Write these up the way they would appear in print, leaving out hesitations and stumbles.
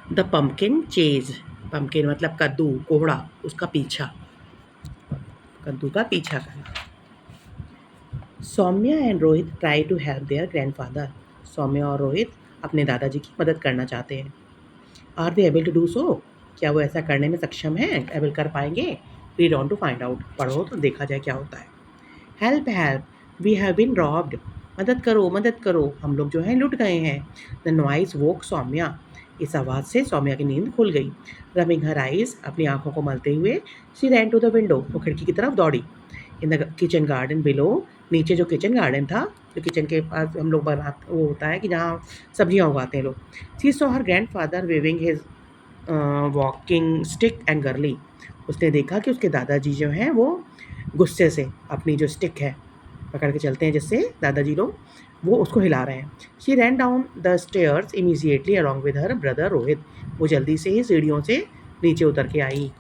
The pumpkin chase, pumpkin मतलब कद्दू, कोहड़ा, उसका पीछा, कद्दू का पीछा करना। Soumya and Rohit try to help their grandfather, Soumya और रोहित अपने दादाजी की मदद करना चाहते हैं। Are they able to do so, क्या वो ऐसा करने में सक्षम हैं, एबल कर पाएंगे? Read on to find out, पढ़ो तो देखा जाए क्या होता है। Help help, we have been robbed, मदद करो, हम लोग जो हैं लुट गए हैं। द नॉइस वोक सौम्या, इस आवाज़ से सौम्या की नींद खुल गई। रबिंग हर आइज, अपनी आंखों को मलते हुए, she ran to the window, वो खिड़की की तरफ दौड़ी। In the kitchen garden below, नीचे जो किचन गार्डन था, जो किचन के पास हम लोग बना वो होता है कि जहाँ सब्जियाँ उगाते हैं लोग। She saw her grandfather waving his walking stick and angrily, उसने देखा कि उसके दादाजी जो हैं वो गुस्से से अपनी जो स्टिक है पकड़ के चलते हैं जिससे दादाजी लोग, वो उसको हिला रहे हैं। She rain down the stairs immediately along with her brother Rohit, वो जल्दी से ही सीढ़ियों से नीचे उतर के आई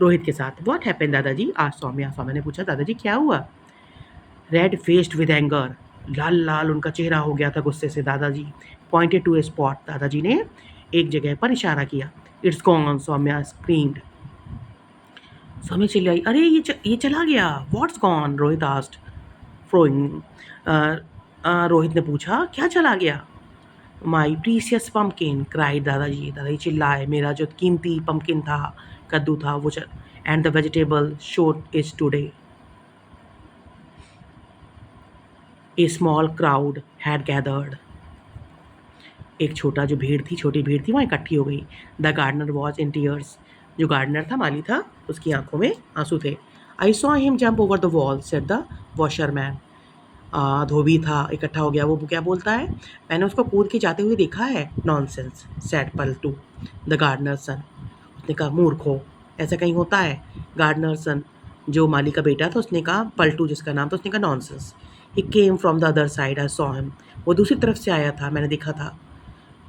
रोहित के साथ। व्हाट हैपेंड दादाजी, आज सौम्या, सौम्या ने पूछा दादाजी क्या हुआ? रेड फेस्ड विद एंगर, लाल लाल उनका चेहरा हो गया था गुस्से से। दादाजी पॉइंटेड टू ए स्पॉट, दादाजी ने एक जगह पर इशारा किया। It's gone, Saumya screamed, Saumya चिल्लाई, अरे ये चला गया। What's gone, Rohit asked frowning, Rohit ने पूछा क्या चला गया? माई प्रीसियस पम्पकिन, क्राइड दादाजी, दादाजी चिल्लाए, मेरा जो कीमती पम्पकिन था, कद्दू था, वो चल, and the vegetable showed is today. A small crowd had gathered, एक छोटी भीड़ थी वहाँ इकट्ठी हो गई। The gardener was in tears, जो गार्डनर था, माली था, उसकी आंखों में आंसू थे। I saw him jump over the wall, said the washerman, धोबी था इकट्ठा हो गया, वो क्या बोलता है, मैंने उसको कूद के जाते हुए देखा है। Nonsense, said Paltu, the gardener son, उसने कहा मूर्खो, ऐसा कहीं होता है? गार्डनर सन, जो माली का बेटा था, उसने कहा, पलटू जिसका नाम था, उसने कहा nonsense. He came from the other side, I saw him, वो दूसरी तरफ से आया था, मैंने देखा था।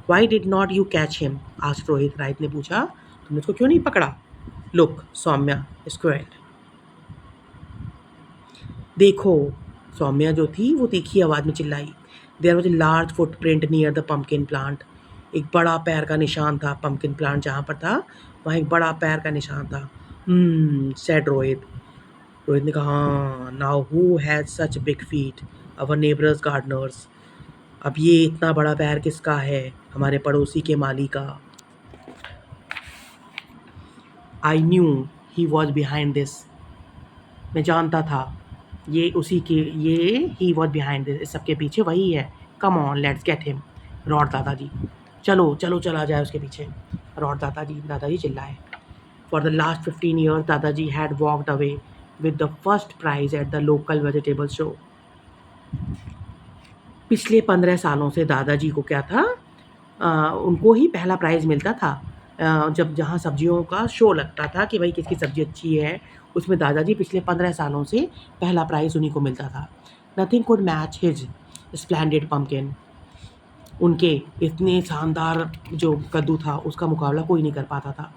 Why did not you catch him, asked Rohit, Rohit ने पूछा, तुमने उसको क्यों नहीं पकड़ा? लुक, सौम्या स्क्वेल्ड, देखो, सौम्या जो थी वो तीखी आवाज़ में चिल्लाई। There was a large footprint near the pumpkin plant, एक बड़ा पैर का निशान था, पम्पकिन प्लांट जहाँ पर था वहाँ एक बड़ा पैर का निशान था। सेड रोहित, रोहित ने कहा, हाँ, now who has such big feet, our neighbours Gardner's, अब ये इतना बड़ा पैर किसका है? हमारे पड़ोसी के माली का। I knew he was behind this, मैं जानता था ये उसी के, ये ही वॉज बिहाइंड दिस, इस सबके पीछे वही है। Come on let's get him, rod दादाजी, चलो चलो चला जाए उसके पीछे, रॉड दादाजी, दादाजी चिल्लाए। फॉर द लास्ट 15 ईयर्स दादाजी had walked away with the first prize at the local vegetable show, पिछले 15 सालों से दादाजी को क्या था, उनको ही पहला प्राइज़ मिलता था। जब जहाँ सब्जियों का शो लगता था कि भाई किसकी सब्ज़ी अच्छी है, उसमें दादाजी पिछले 15 सालों से पहला प्राइज़ उन्हीं को मिलता था। Nothing could match his splendid pumpkin, उनके इतने शानदार जो कद्दू था उसका मुकाबला कोई नहीं कर पाता था।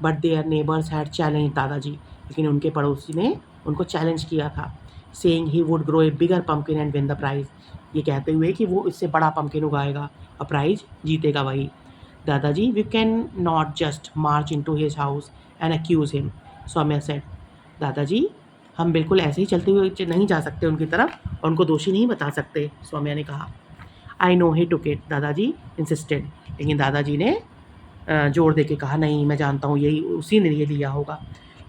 But their neighbours had challenge दादाजी, लेकिन उनके पड़ोसी ने उनको चैलेंज किया था। Saying he would grow a bigger pumpkin and win the prize, ये कहते हुए कि वो इससे बड़ा पम्पकिन उगाएगा और प्राइज़ जीतेगा वही। दादाजी, we can not just march into his house and accuse him, Soumya said, दादाजी, हम बिल्कुल ऐसे ही चलते हुए नहीं जा सकते उनकी तरफ और उनको दोषी नहीं बता सकते, सौम्या ने कहा। I know he took it, दादाजी इंसिस्टेड, लेकिन दादाजी ने जोर दे के कहा, नहीं मैं जानता हूँ यही उसी ने ये लिया होगा।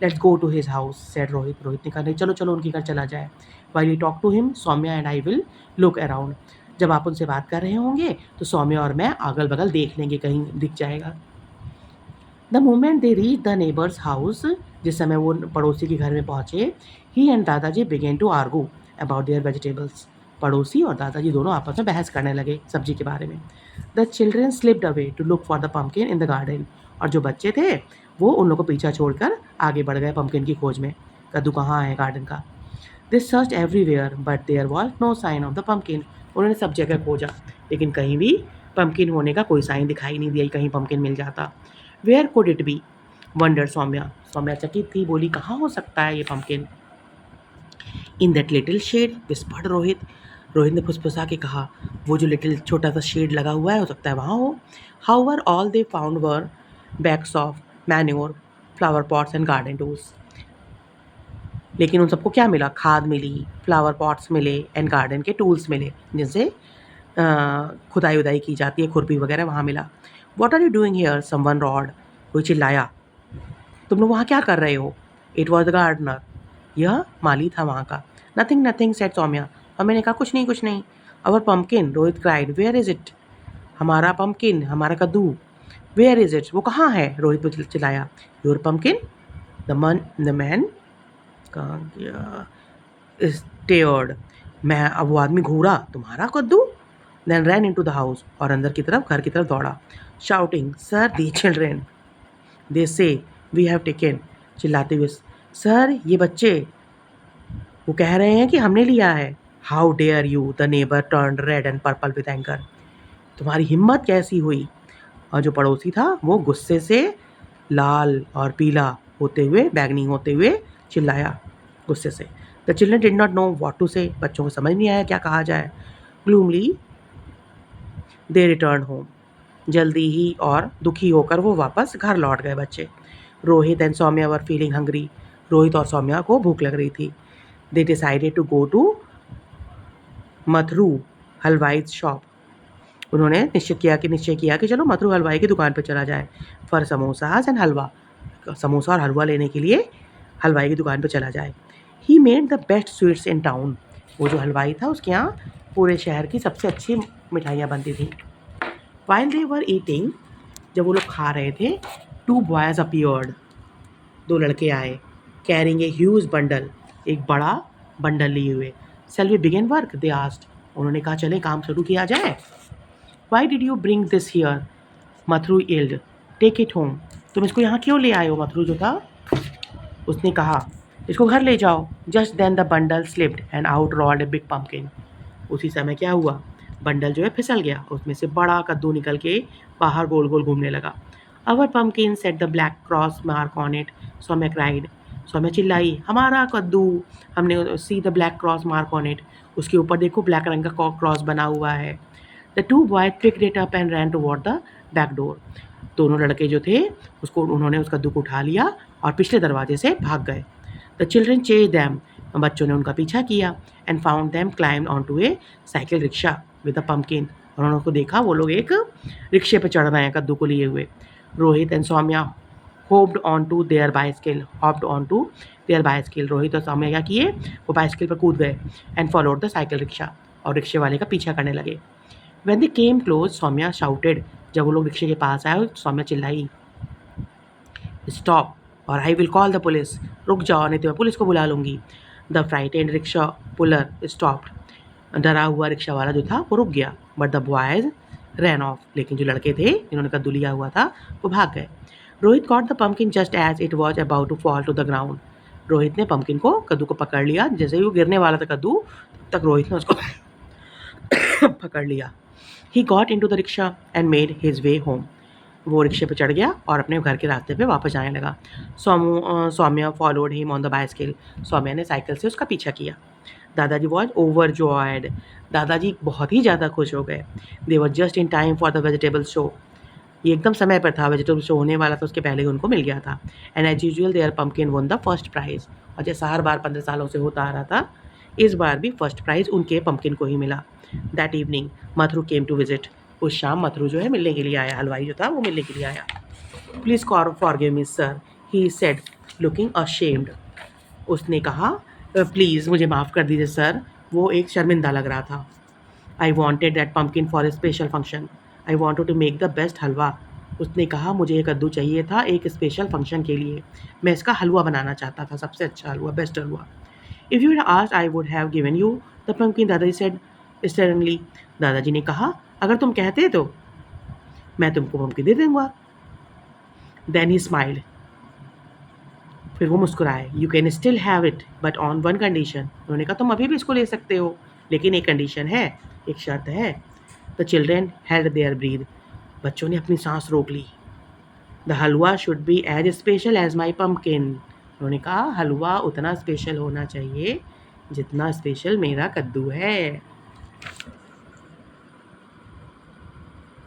Let's go to his house, said Rohit, Rohit ने कहा, नहीं चलो चलो उनके घर चला जाए। While you talk to him Soumya and I will look around, जब आप उनसे बात कर रहे होंगे तो सौम्या और मैं अगल बगल देख लेंगे, कहीं दिख जाएगा। The moment they reach the neighbours house, जिस समय वो पड़ोसी के घर में पहुँचे, ही एंड दादाजी began to argue about their vegetables, पड़ोसी और दादाजी दोनों आपस में बहस करने लगे सब्जी के बारे में। The children slipped away to look for the pumpkin in the garden, और जो बच्चे थे वो उन लोगों को पीछा छोड़कर आगे बढ़ गए पम्पकिन की खोज में, कद्दू कहाँ है गार्डन का। They search everywhere but there was no sign of the pumpkin, उन्होंने सब जगह खोजा लेकिन कहीं भी पम्पकिन होने का कोई साइन दिखाई नहीं दिया, कहीं पम्पकिन मिल जाता। Where could it be, wonder Soumya, Soumya चकित थी, बोली कहाँ हो सकता है ये pumpkin. In that little shed whispered Rohit, Rohit ने फुसफुसा के कहा, वो जो लिटिल छोटा सा शेड लगा हुआ है हो सकता है वहाँ हो। However all they found were bags of manure, flower pots and garden tools. लेकिन उन सबको क्या मिला? खाद मिली, फ्लावर पॉट्स मिले एंड गार्डन के टूल्स मिले, जिनसे खुदाई उदाई की जाती है, खुरपी वगैरह वहाँ मिला। What are you doing here? Someone roared. कोई चिल्लाया, तुम लोग वहाँ क्या कर रहे हो? It was the gardener. यह माली था वहाँ का। Nothing nothing said Saumya. और मैंने कहा कुछ नहीं कुछ नहीं। Our pumpkin, Rohit cried, where is it? हमारा पम्पकिन, हमारा कद्दू। Where is it? वो कहाँ है? रोहित ने चिल्लाया। Your pumpkin? द मैन कहाँ गया? स्टेयर्ड। मैं अब वो आदमी घूरा, तुम्हारा कद्दू? Then ran into the house, और अंदर की तरफ, घर की तरफ दौड़ा, shouting, sir the children they say we have taken. चिल्लाते हुए, सर ये बच्चे, वो कह रहे हैं कि हमने लिया है। How dare you? The neighbour turn red and purple with anger. तुम्हारी हिम्मत कैसी हुई? और जो पड़ोसी था वो गुस्से से लाल और पीला होते हुए, बैगनी होते हुए चिल्लाया गुस्से से। The children did not know what to say. बच्चों को समझ नहीं आया क्या कहा जाए। Gloomily they return home. जल्दी ही और दुखी होकर वो वापस घर लौट गए बच्चे। Rohit and Saumya were feeling hungry. Rohit और सौम्या को भूख लग रही थी। They decided to go to Mathru Halwai's shop. उन्होंने निश्चय किया कि चलो मथरू हलवाई की दुकान पर चला जाए। फॉर समोसाज एंड हलवा। समोसा और हलवा लेने के लिए हलवाई की दुकान पर चला जाए। He made the best sweets in town. वो जो हलवाई था उसके यहाँ पूरे शहर की सबसे अच्छी मिठाइयाँ बनती थी। वाइल दे वर ईटिंग, जब वो लोग खा रहे थे, टू बॉयज़ अपीयर्ड, दो लड़के आए, कैरिंग ए ह्यूज बंडल, एक बड़ा बंडल लिए हुए। Shall we begin work? They asked. उन्होंने कहा चले काम शुरू किया जाए। Why did you bring this here? Mathuru yelled. Take it home. तुम इसको यहाँ क्यों ले आए हो? मथुरू जो था उसने कहा, इसको घर ले जाओ। Just then the bundle slipped and out rolled a big pumpkin. उसी समय क्या हुआ? बंडल जो है फिसल गया, उसमें से बड़ा कद्दू निकल के बाहर गोल गोल घूमने लगा। Our pumpkin set the black cross mark on it. Saumya cried. Saumya चिल्लाई, हमारा कद्दू, हमने see the black cross mark on it, उसके ऊपर देखो ब्लैक रंग का क्रॉस बना हुआ है। The two boy picked it up and ran toward the back door. दोनों लड़के जो थे उसको, उन्होंने उस कद्दू को उठा लिया और पिछले दरवाजे से भाग गए। The children chase them. बच्चों ने उनका पीछा किया and found them climbed on to a cycle rickshaw with a pumpkin. और उन्होंने को देखा वो लोग एक रिक्शे पे चढ़ रहे हैं कद्दू को लिए हुए। Rohit and Soumya hopped on to their bicycle, hopped on to their bicycle. Rohit और सौम्या क्या किए? वो बाइसिकल पर कूद गए and followed the cycle rickshaw, और रिक्शे वाले का पीछा करने लगे। When they came close, Soumya shouted. जब वो लोग रिक्शे के पास आए, सौम्या चिल्लाई, स्टॉप और I will call the police. रुक जाओ नहीं तो मैं पुलिस को बुला लूँगी। The frightened rickshaw puller stopped. डरा हुआ रिक्शा वाला जो था वो रुक गया। But the boys ran off. लेकिन जो लड़के थे जिन्होंने कद्दू लिया हुआ था वो भाग गए। Rohit caught the pumpkin just as it was about to fall to the ground. Rohit ने पम्पकिन को, कद्दू को पकड़ लिया। जैसे ही वो गिरने वाला था कद्दू, तब तक रोहित ने उसको पकड़ लिया। He got in to the rickshaw and made his way home. वो रिक्शे पे चढ़ गया और अपने घर के रास्ते पे वापस जाने लगा। Soumya followed him on the bicycle. Soumya ने साइकिल से उसका पीछा किया। दादाजी वॉज ओवर जॉयड। दादाजी बहुत ही ज़्यादा खुश हो गए। They were just in time for the vegetable show. ये एकदम समय पर था, वेजिटेबल शो होने वाला था, उसके पहले ही उनको मिल गया था। And as usual their pumpkin won the first prize. और जैसा हर बार 15 सालों से होता आ रहा था, इस बार भी फर्स्ट प्राइज़ उनके पम्पकिन को ही मिला। That evening Mathuru came to visit. उस शाम मथुरू जो है मिलने के लिए आया, हलवाई जो था वो मिलने के लिए आया। Please forgive me sir, he said looking ashamed. उसने कहा, प्लीज़ मुझे माफ़ कर दीजिए सर। वो एक शर्मिंदा लग रहा था। I wanted that pumpkin for a special function. I wanted to make the best halwa. उसने कहा मुझे ये कद्दू चाहिए था एक स्पेशल फंक्शन के लिए। मैं इसका हलवा बनाना चाहता था, सबसे अच्छा halwa, best halwa. If you had asked I would have given you the pumpkin, Dadaji said sternly. Dadaji ने कहा अगर तुम कहते तो मैं तुमको पम्पकिन दे दूँगा। Then he smiled. फिर वो मुस्कुराए। You can still have it but on one condition. उन्होंने कहा तुम अभी भी इसको ले सकते हो, लेकिन एक कंडीशन है, एक शर्त है। The children held their breath. बच्चों ने अपनी सांस रोक ली। The halwa should be as special as my pumpkin. उन्होंने कहा हलवा उतना स्पेशल होना चाहिए जितना स्पेशल मेरा कद्दू है।